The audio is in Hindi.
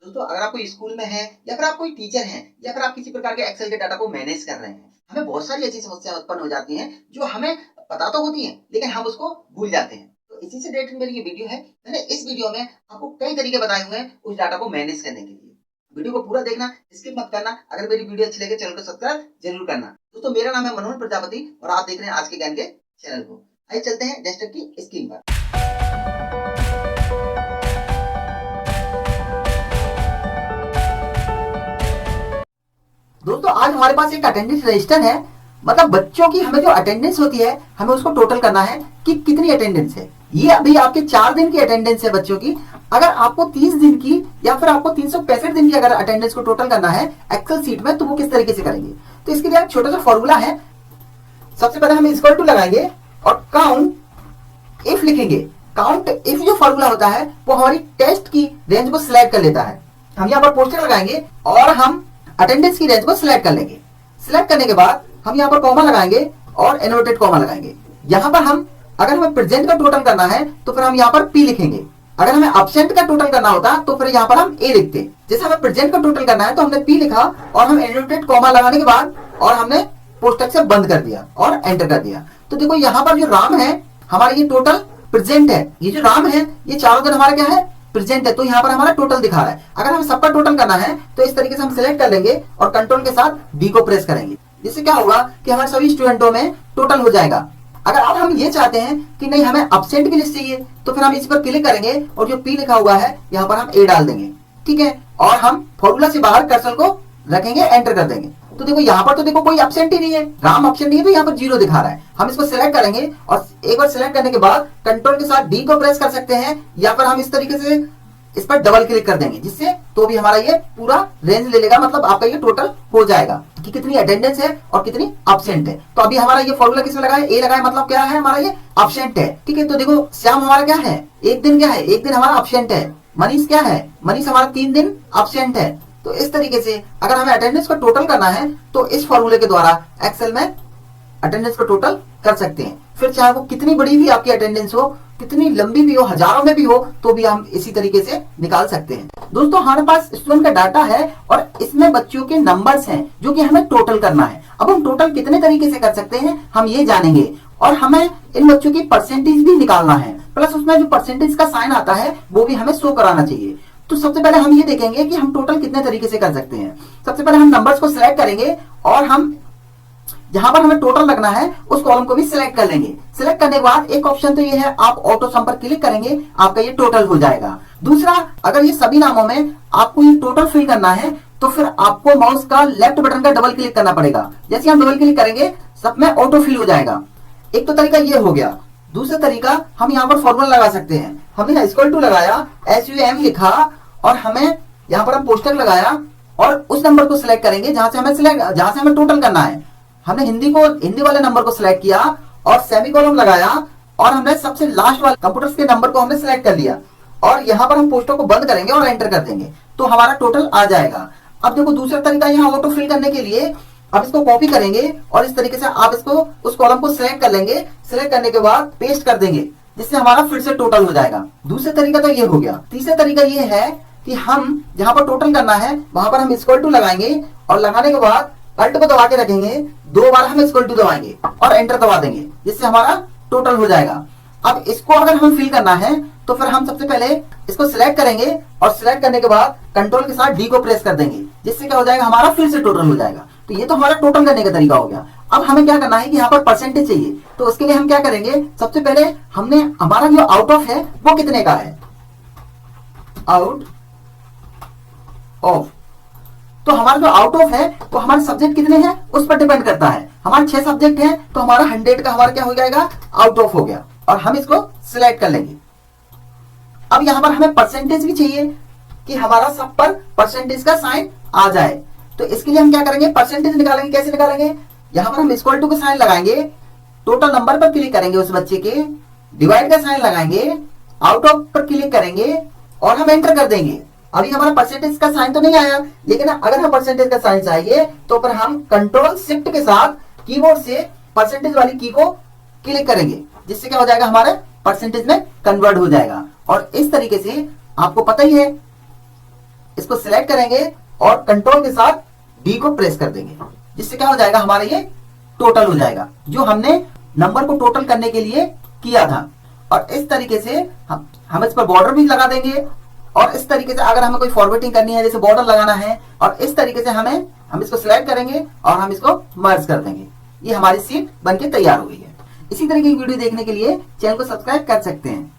दोस्तों अगर आप कोई स्कूल में हैं या फिर आप कोई टीचर हैं या फिर आप किसी प्रकार के एक्सेल के डाटा को मैनेज कर रहे हैं, हमें बहुत सारी ऐसी समस्याएं उत्पन्न हो जाती हैं जो हमें पता तो होती हैं लेकिन हम उसको भूल जाते हैं। तो इसी से रिलेटेड मेरी ये वीडियो है। मैंने इस वीडियो में आपको कई तरीके बताए हुए हैं उस डाटा को मैनेज करने के लिए। वीडियो को पूरा देखना, स्किप मत करना। अगर मेरी वीडियो अच्छी लगे चैनल को सब्सक्राइब जरूर करना। दोस्तों मेरा नाम है मनोहर प्रजापति और आप देख रहे हैं आज के ज्ञान के चैनल को। आइए चलते हैं डेस्कटॉप की स्क्रीन पर। दोस्तों आज हमारे पास एक अटेंडेंस रजिस्टर है। मतलब बच्चों की हमें जो अटेंडेंस होती है हमें उसको टोटल करना है कि कितनी अटेंडेंस है। ये अभी आपके 4 दिन की अटेंडेंस है बच्चों की। अगर आपको 30 दिन की या फिर आपको 365 दिन की अगर अटेंडेंस को टोटल करना है एक्सेल सीट में, तो वो किस तरीके से करेंगे। तो इसके लिए एक छोटा सा फॉर्मूला है। सबसे पहले हम इक्वल टू लगाएंगे और काउंट इफ लिखेंगे। काउंट इफ जो फॉर्मूला होता है वो हमारी टेस्ट की रेंज को सिलेक्ट कर लेता है। हम यहाँ पर पोस्टर लगाएंगे और हम अटेंडेंस की रेंज को सिलेक्ट कर लेंगे। सिलेक्ट करने के बाद हम यहाँ पर कॉमा लगाएंगे और इनवर्टेड कॉमा लगाएंगे। यहाँ पर हम अगर हमें प्रेजेंट का टोटल करना है तो फिर हम यहाँ पर पी लिखेंगे। अगर हमें एब्सेंट का टोटल करना होता तो फिर यहाँ पर हम ए लिखते। जैसे हमें प्रेजेंट का टोटल करना है तो हमने पी लिखा और हम इनवर्टेड कॉमा लगाने के बाद और हमने पोस्टक से बंद कर दिया और एंटर कर दिया। तो देखो यहाँ पर जो राम है हमारा ये टोटल प्रेजेंट है। ये जो राम है ये चारों दिन हमारा क्या है, प्रेजेंट है। तो यहाँ पर हमारा टोटल दिखा रहा है। अगर हमें सबका टोटल करना है तो इस तरीके से हम सिलेक्ट कर लेंगे और कंट्रोल के साथ डी को प्रेस करेंगे। जिससे क्या होगा कि हमारे सभी स्टूडेंटों में टोटल हो जाएगा। अगर अब हम ये चाहते हैं कि नहीं हमें एब्सेंट की लिस्ट चाहिए तो फिर हम इस पर क्लिक करेंगे और जो पी लिखा हुआ है यहाँ पर हम ए डाल देंगे। ठीक है, और हम फॉर्मूला से बाहर कर्सर को रखेंगे, एंटर कर देंगे। तो देखो यहाँ पर तो देखो कोई एब्सेंट ही नहीं है, राम एब्सेंट नहीं है, तो यहाँ पर 0 दिखा रहा है। हम इसको सिलेक्ट करेंगे और एक बार सिलेक्ट करने के बाद कंट्रोल के साथ डी को प्रेस कर सकते हैं या फिर हम इस तरीके से इस पर डबल क्लिक कर देंगे, जिससे तो भी हमारा ये पूरा रेंज ले लेगा। मतलब आपका ये टोटल हो जाएगा कि कितनी अटेंडेंस है और कितनी एब्सेंट है। तो अभी हमारा ये फॉर्मूला किसमें लगा है, ए लगा है, मतलब क्या है हमारा ये एब्सेंट है। ठीक है, तो देखो श्याम हमारा क्या है, एक दिन क्या है, एक दिन हमारा एब्सेंट है। मनीष क्या है, मनीष हमारा 3 दिन एब्सेंट है। तो इस तरीके से अगर हमें अटेंडेंस को टोटल करना है तो इस फॉर्मूले के द्वारा एक्सेल में अटेंडेंस को टोटल कर सकते हैं। फिर चाहे वो कितनी बड़ी भी आपकी अटेंडेंस हो, कितनी लंबी भी हो, हजारों में भी हो, तो भी हम इसी तरीके से निकाल सकते हैं। दोस्तों हमारे पास स्टूडेंट का डाटा है और इसमें बच्चों के नंबर्स हैं जो कि हमें टोटल करना है। अब हम टोटल कितने तरीके से कर सकते हैं हम ये जानेंगे और हमें इन बच्चों की परसेंटेज भी निकालना है। प्लस उसमें जो परसेंटेज का साइन आता है वो भी हमें शो कराना चाहिए। तो सबसे पहले हम ये देखेंगे कि हम टोटल कितने तरीके से कर सकते हैं। सबसे पहले हम नंबर्स को सिलेक्ट करेंगे और हम जहां पर हमें टोटल लगना है उस कॉलम को भी सिलेक्ट कर लेंगे। सिलेक्ट करने के बाद एक ऑप्शन तो ये है, आप ऑटो सम पर क्लिक करेंगे, आपका ये टोटल हो जाएगा। दूसरा, अगर ये सभी नामों में आपको ये टोटल फिल करना है तो फिर आपको माउस का लेफ्ट बटन का डबल क्लिक करना पड़ेगा। जैसे हम डबल क्लिक करेंगे सब में ऑटो फिल हो जाएगा। एक तो तरीका ये हो गया। दूसरा तरीका हम यहाँ पर फॉर्मूला लगा सकते हैं। हमने इक्वल टू लगाया, SUM लिखा और हमें यहाँ पर हम पोस्टर लगाया और उस नंबर को सिलेक्ट करेंगे जहां से हमें टोटल करना है। हमने हिंदी वाले नंबर को सिलेक्ट किया और सेमीकोलन लगाया और हमने सबसे लास्ट वाले कंप्यूटर्स के नंबर को हमने सिलेक्ट कर लिया और यहाँ पर हम पोस्टर को बंद करेंगे और एंटर कर देंगे तो हमारा टोटल आ जाएगा। अब देखो दूसरा तरीका यहाँ ऑटो फिल करने के लिए, अब इसको कॉपी करेंगे और इस तरीके से आप इसको उस कॉलम को सिलेक्ट कर लेंगे। सिलेक्ट करने के बाद पेस्ट कर देंगे जिससे हमारा फिर से टोटल हो जाएगा। दूसरा तरीका तो ये हो गया। तीसरा तरीका ये है कि हम जहां पर टोटल करना है वहां पर हम इक्वल टू लगाएंगे और लगाने के बाद अल्ट को दबा के रखेंगे, 2 बार हम इक्वल टू दबाएंगे और एंटर दबा देंगे जिससे हमारा टोटल हो जाएगा। अब इसको अगर हमें फिल करना है तो फिर हम सबसे पहले इसको सिलेक्ट करेंगे और सिलेक्ट करने के बाद कंट्रोल के साथ डी को प्रेस कर देंगे जिससे क्या हो जाएगा, हमारा फिर से टोटल हो जाएगा। तो ये तो हमारा टोटल करने का तरीका हो गया। अब हमें क्या करना है कि यहाँ पर परसेंटेज चाहिए। तो उसके लिए हम क्या करेंगे, सबसे पहले हमने हमारा जो आउट ऑफ है वो कितने का है, आउट ऑफ। तो हमारा जो आउट ऑफ है वो हमारे सब्जेक्ट कितने हैं उस पर डिपेंड करता है। हमारे 6 सब्जेक्ट हैं तो हमारा 100 का हमारा क्या हो जाएगा, आउट ऑफ हो गया और हम इसको सिलेक्ट कर लेंगे। अब यहां पर हमें परसेंटेज भी चाहिए कि हमारा सब पर परसेंटेज का साइन आ जाए। तो इसके लिए हम क्या करेंगे, परसेंटेज निकालेंगे। कैसे निकालेंगे, यहां पर हम इक्वल टू का साइन लगाएंगे, टोटल नंबर पर क्लिक करेंगे उस बच्चे के, डिवाइड का साइन लगाएंगे, आउट ऑफ पर क्लिक करेंगे और हम एंटर कर देंगे। अभी हमारा परसेंटेज का साइन तो नहीं आया, लेकिन अगर हम परसेंटेज का साइन चाहिए तो फिर हम कंट्रोल शिफ्ट के साथ कीबोर्ड से परसेंटेज वाली की को क्लिक करेंगे जिससे क्या हो जाएगा, हमारे परसेंटेज में कन्वर्ट हो जाएगा। और इस तरीके से आपको पता ही है इसको सिलेक्ट करेंगे और कंट्रोल के साथ डी को प्रेस कर देंगे, जिससे क्या हो जाएगा, हमारा ये टोटल हो जाएगा जो हमने नंबर को टोटल करने के लिए किया था। और इस तरीके से हम इस पर बॉर्डर भी लगा देंगे, और इस तरीके से अगर हमें कोई फॉर्मेटिंग करनी है, जैसे बॉर्डर लगाना है, और इस तरीके से हम इसको सिलेक्ट करेंगे और हम इसको मर्ज कर देंगे। ये हमारी शीट बनके तैयार हो गई है। इसी तरह की वीडियो देखने के लिए चैनल को सब्सक्राइब कर सकते हैं।